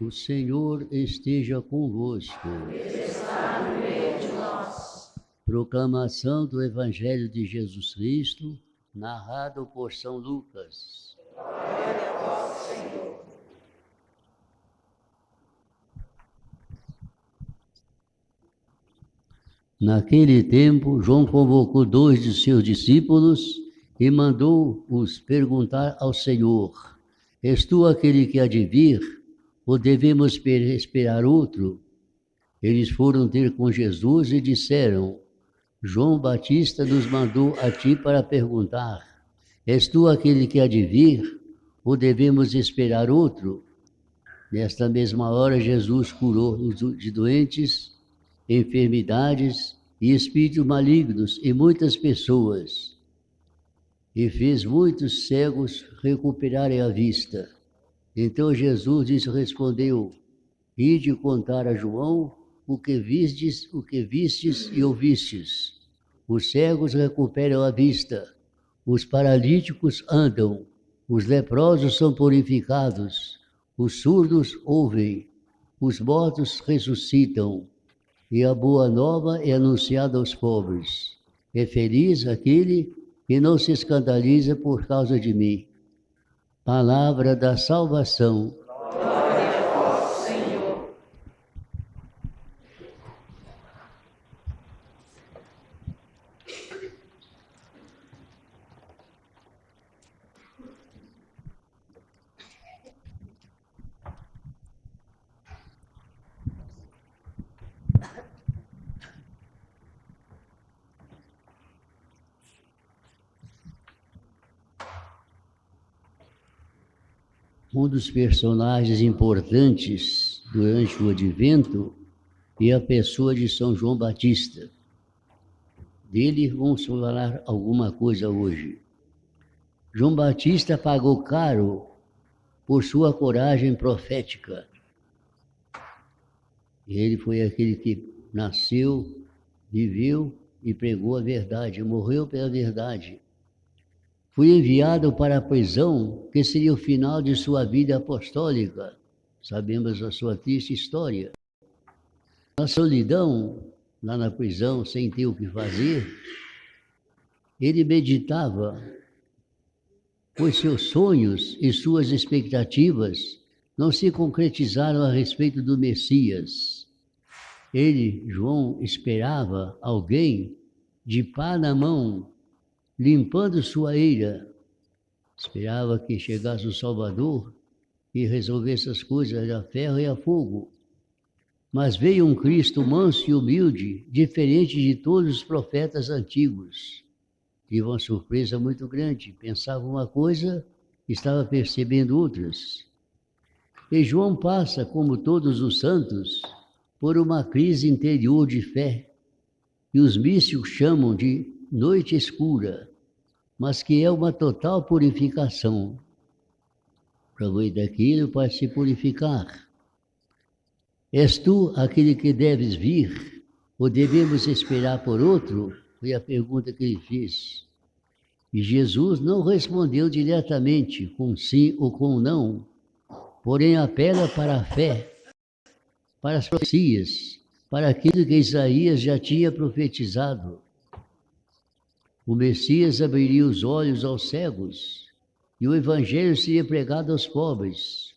O Senhor esteja convosco. Ele está no meio de nós. Proclamação do Evangelho de Jesus Cristo, narrado por São Lucas. Glória a vós, Senhor. Naquele tempo, João convocou 2 de seus discípulos e mandou-os perguntar ao Senhor: És tu aquele que há de vir, ou devemos esperar outro? Eles foram ter com Jesus e disseram: João Batista nos mandou a ti para perguntar: És tu aquele que há de vir, ou devemos esperar outro? Nesta mesma hora, Jesus curou de doentes, enfermidades e espíritos malignos em muitas pessoas, e fez muitos cegos recuperarem a vista. Então Jesus respondeu: Ide contar a João o que vistes e ouvistes. Os cegos recuperam a vista, os paralíticos andam, os leprosos são purificados, os surdos ouvem, os mortos ressuscitam, e a boa nova é anunciada aos pobres. É feliz aquele que não se escandaliza por causa de mim. Palavra da salvação. Glória a vós, Senhor. Um dos personagens importantes durante o Advento é a pessoa de São João Batista. Dele vamos falar alguma coisa hoje. João Batista pagou caro por sua coragem profética. Ele foi aquele que nasceu, viveu e pregou a verdade, morreu pela verdade. Foi enviado para a prisão, que seria o final de sua vida apostólica. Sabemos a sua triste história. Na solidão, lá na prisão, sem ter o que fazer, ele meditava, pois seus sonhos e suas expectativas não se concretizaram a respeito do Messias. Ele, João, esperava alguém de pá na mão, limpando sua ira. Esperava que chegasse o Salvador e resolvesse as coisas a ferro e a fogo. Mas veio um Cristo manso e humilde, diferente de todos os profetas antigos. Tive uma surpresa muito grande. Pensava uma coisa, estava percebendo outras. E João passa, como todos os santos, por uma crise interior de fé, que os místicos chamam de noite escura, mas que é uma total purificação. Aproveita daquilo para se purificar. És tu aquele que deves vir, ou devemos esperar por outro? Foi a pergunta que ele fez. E Jesus não respondeu diretamente com sim ou com não, porém apela para a fé, para as profecias, para aquilo que Isaías já tinha profetizado. O Messias abriria os olhos aos cegos e o Evangelho seria pregado aos pobres.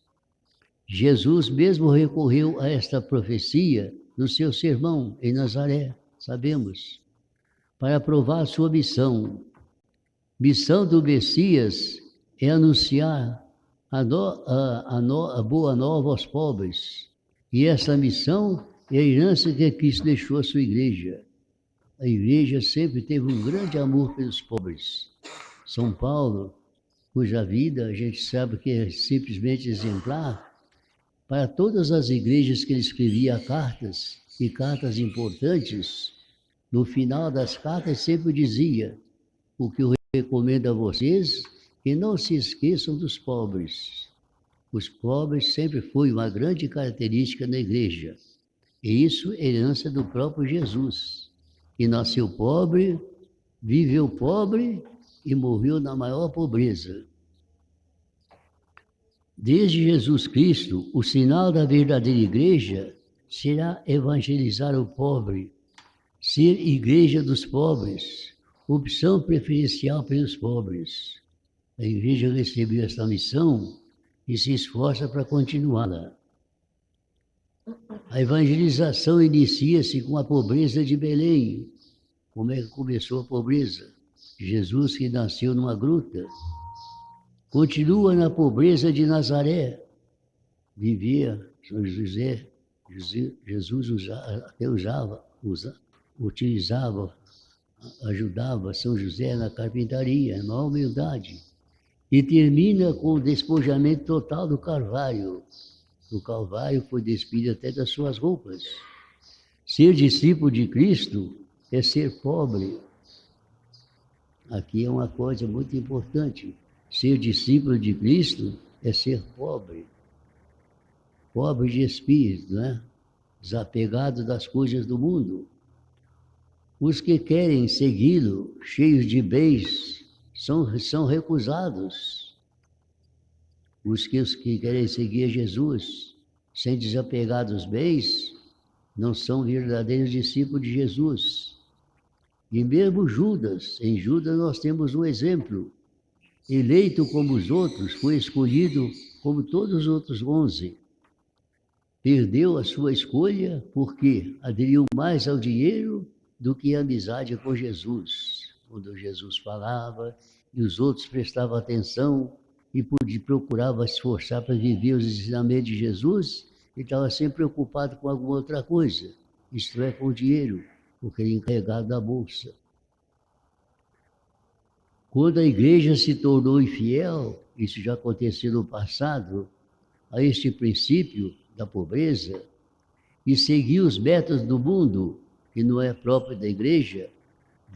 Jesus mesmo recorreu a esta profecia no seu sermão em Nazaré, sabemos, para provar a sua missão. Missão do Messias é anunciar a boa nova aos pobres. E essa missão é a herança que Cristo deixou à sua igreja. A igreja sempre teve um grande amor pelos pobres. São Paulo, cuja vida a gente sabe que é simplesmente exemplar, para todas as igrejas que ele escrevia cartas, e cartas importantes, no final das cartas sempre dizia: o que eu recomendo a vocês, que não se esqueçam dos pobres. Os pobres sempre foi uma grande característica da igreja. E isso é herança do próprio Jesus, que nasceu pobre, viveu pobre e morreu na maior pobreza. Desde Jesus Cristo, o sinal da verdadeira igreja será evangelizar o pobre, ser igreja dos pobres, opção preferencial pelos pobres. A igreja recebeu esta missão e se esforça para continuá-la. A evangelização inicia-se com a pobreza de Belém. Como é que começou a pobreza? Jesus, que nasceu numa gruta. Continua na pobreza de Nazaré. Vivia São José, Jesus até utilizava, ajudava São José na carpintaria, na humildade. E termina com o despojamento total do Calvário. O Calvário foi despido até das suas roupas. Ser discípulo de Cristo é ser pobre. Aqui é uma coisa muito importante. Ser discípulo de Cristo é ser pobre. Pobre de espírito, né? Desapegado das coisas do mundo. Os que querem segui-lo, cheios de bens, são recusados. Os que querem seguir Jesus, sem desapegar dos bens, não são verdadeiros discípulos de Jesus. E mesmo Judas, em Judas nós temos um exemplo. Eleito como os outros, foi escolhido como todos os outros 11. Perdeu a sua escolha porque aderiu mais ao dinheiro do que à amizade com Jesus. Quando Jesus falava e os outros prestavam atenção e procuravam se esforçar para viver os ensinamentos de Jesus, ele estava sempre preocupado com alguma outra coisa, isto é, com o dinheiro, porque ele era encarregado da bolsa. Quando a igreja se tornou infiel, isso já aconteceu no passado, a este princípio da pobreza, e seguiu os métodos do mundo, que não é próprio da igreja,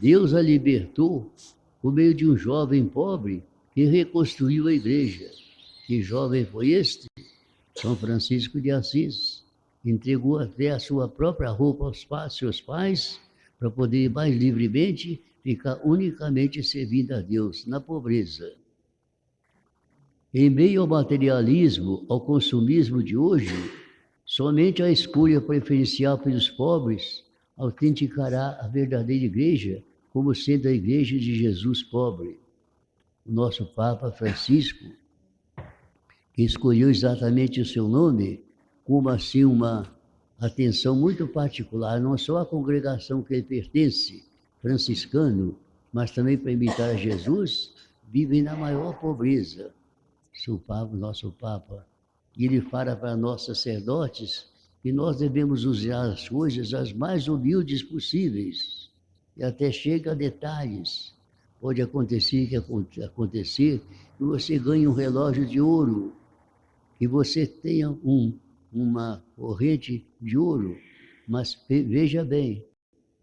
Deus a libertou por meio de um jovem pobre que reconstruiu a igreja. Que jovem foi este? São Francisco de Assis. Entregou até a sua própria roupa aos seus pais, para poder mais livremente ficar unicamente servindo a Deus na pobreza. Em meio ao materialismo, ao consumismo de hoje, somente a escolha preferencial pelos pobres autenticará a verdadeira igreja como sendo a igreja de Jesus pobre. O nosso Papa Francisco, que escolheu exatamente o seu nome, como assim uma atenção muito particular, não só à congregação que ele pertence, franciscano, mas também para imitar a Jesus, vivem na maior pobreza. Seu Papa, nosso Papa, e ele fala para nós sacerdotes que nós devemos usar as coisas as mais humildes possíveis, e até chega a detalhes. Pode acontecer que você ganhe um relógio de ouro, que você tenha uma corrente de ouro, mas veja bem,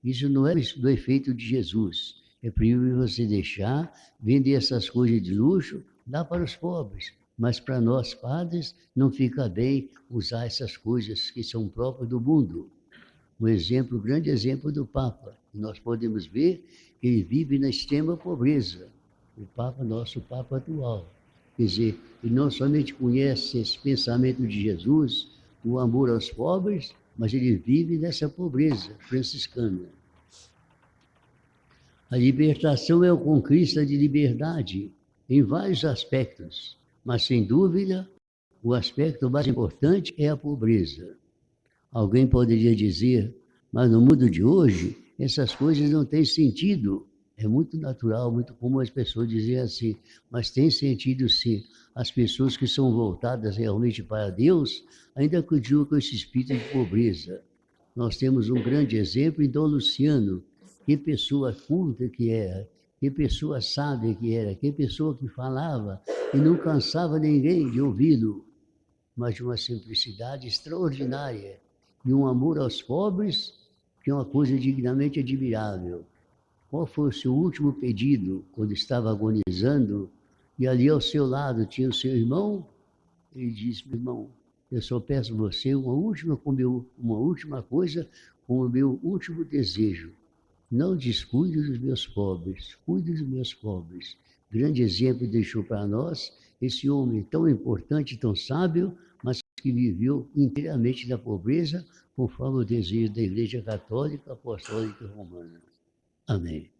isso não é do efeito de Jesus. É preciso você deixar, vender essas coisas de luxo, dá para os pobres. Mas para nós padres não fica bem usar essas coisas que são próprias do mundo. Um grande exemplo do Papa. Nós podemos ver que ele vive na extrema pobreza. O Papa, nosso Papa atual. Quer dizer, ele não somente conhece esse pensamento de Jesus, o amor aos pobres, mas ele vive nessa pobreza franciscana. A libertação é a conquista de liberdade em vários aspectos, mas sem dúvida o aspecto mais importante é a pobreza. Alguém poderia dizer, mas no mundo de hoje essas coisas não têm sentido. É muito natural, muito comum as pessoas dizerem assim, mas tem sentido sim. As pessoas que são voltadas realmente para Deus ainda continuam com esse espírito de pobreza. Nós temos um grande exemplo em Dom Luciano. Que pessoa culta que era, que pessoa sábia que era, que pessoa que falava e não cansava ninguém de ouvi-lo, mas de uma simplicidade extraordinária e um amor aos pobres que é uma coisa dignamente admirável. Qual foi o seu último pedido quando estava agonizando e ali ao seu lado tinha o seu irmão? Ele disse, meu irmão, eu só peço a você uma última coisa com o meu último desejo. Não descuide dos meus pobres, cuide dos meus pobres. grande exemplo deixou para nós esse homem tão importante, tão sábio, mas que viveu inteiramente na pobreza, conforme o desejo da Igreja Católica Apostólica Romana. Amém.